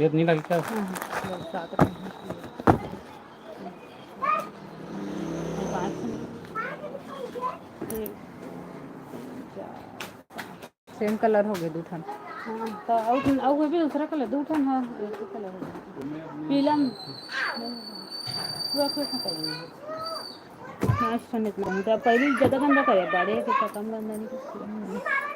ये नहीं लगी क्या? हाँ हाँ सात रंग सेम कलर हो गए दूठन। हाँ तो और भी दूसरा कलर दूठन। हाँ एक ही कलर हो गया पीला नाश्ता निकल तो पहले ज़्यादा गंदा करे बड़े के कम गंदा नहीं करती।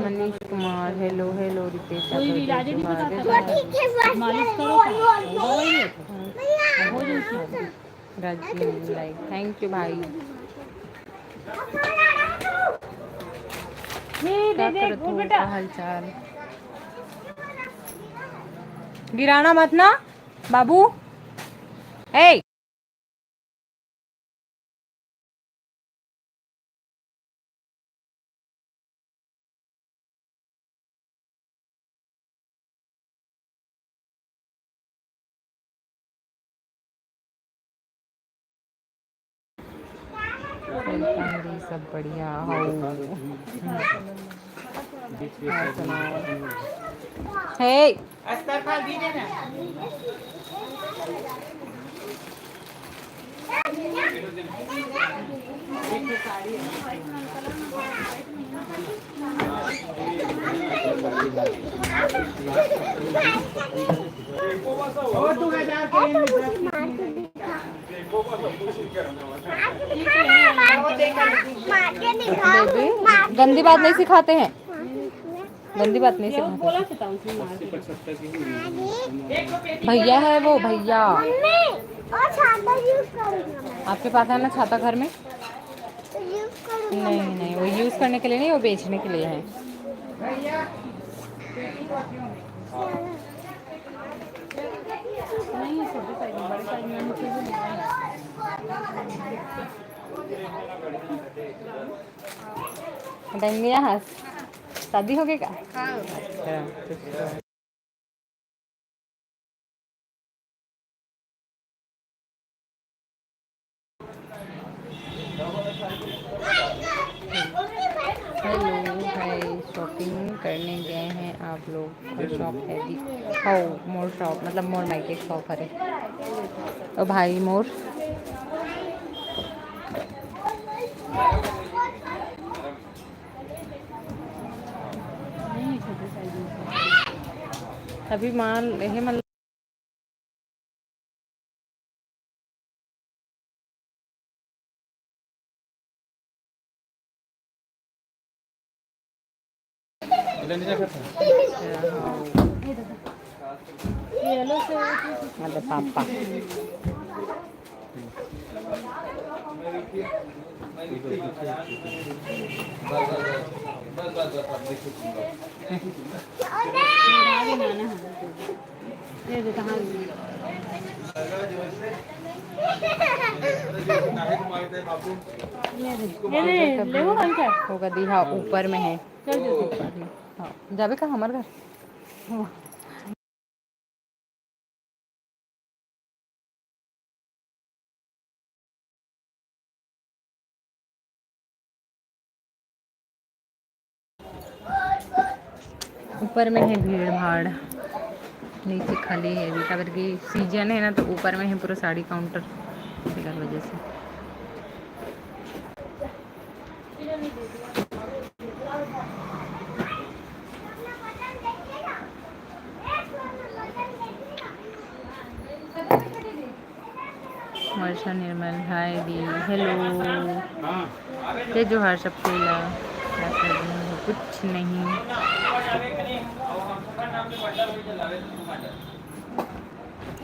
Manish Kumar hello hello Ritesh Rajiv like thank you भाई। क्या करत हो हालचाल? गिराना मत ना बाबू। ए सब बढ़िया हो। हे गंदी बात नहीं सिखाते हैं, गंदी बात नहीं सिखाते। भैया है वो भैया। आपके पास है ना छाता घर में? नहीं नहीं वो यूज़ करने के लिए नहीं, वो बेचने के लिए है। हंस शादी हो गई का? अच्छा हेलो हाय शॉपिंग करने गए हैं आप लोग? शॉप है दी हो मोर शॉप मतलब मोर माइके शॉप है ओ भाई मोर। अभी मान हे मतलब पापा होगा दी हाँ ऊपर में है। हाँ जाबे का हमारे घर ऊपर में है भीड़ भाड़, नीचे खाली है अभी तक की सीजन है ना, तो ऊपर में है पूरा साड़ी काउंटर इस वजह से। वर्षा निर्मल हाय दी हेलो ये जो हर सब खेला क्या कर रही हो? कुछ नहीं।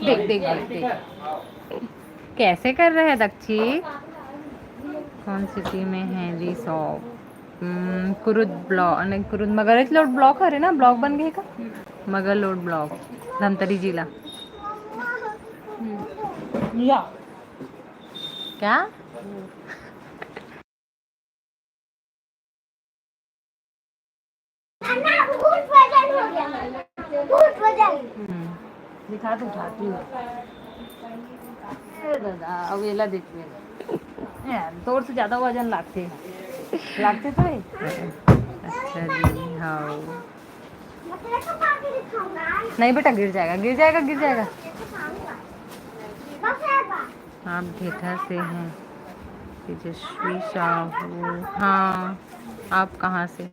देख देख देख देख कैसे कर रहे हैं दक्षी। कौन सिटी में है दी शॉप? कुरुद ब्लॉक नहीं, कुरुद मगरज लोड ब्लॉक है ना, ब्लॉक बन गए का मगर लोड ब्लॉक धमतरी जिला या क्या दिखा दूँ उठाती हूँ दादा अब येला देखिए यार तोड़ से ज़्यादा वजन लागते तो है। अच्छा जी हाँ नहीं बेटा गिर जाएगा गिर जाएगा गिर जाएगा। आप घेठा से हैं तेजस्वी साहू? हाँ आप कहाँ से?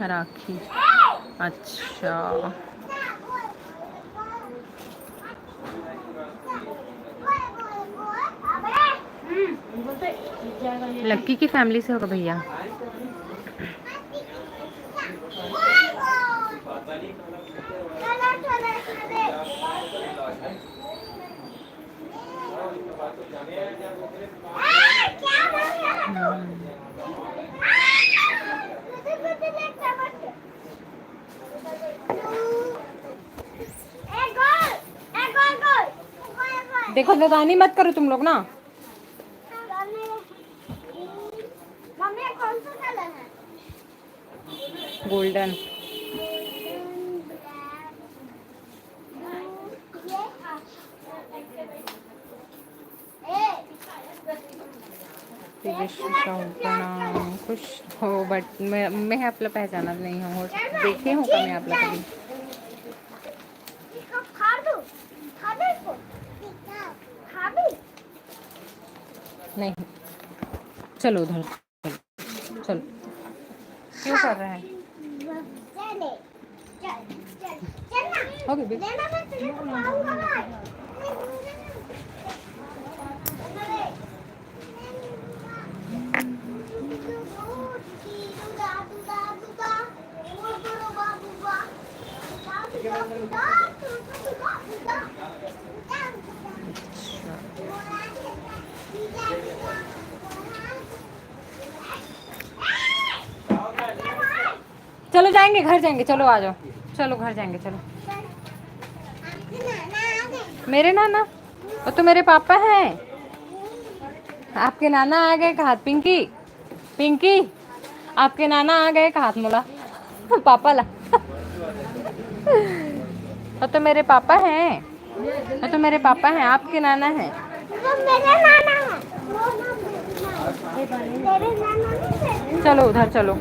राखी अच्छा लक्की की फैमिली से होगा भैया। देखो नदानी मत करो तुम लोग ना। गोल्डन प्रणाम खुश हो बट मैं आपला पहचानत नहीं हूँ देखे हूँ का मैं आपला कभी नहीं। चलो उधर चलो क्यों कर रहे हैं चलो जाएंगे घर जाएंगे चलो आ जाओ चलो घर जाएंगे चलो। मेरे नाना वो तो मेरे पापा हैं। आपके नाना आ गए का हाथ पिंकी पिंकी आपके नाना आ गए का हाथ मोला पापा ला वो तो मेरे पापा हैं वो तो मेरे पापा हैं आपके नाना हैं। मेरे नाना है चलो उधर चलो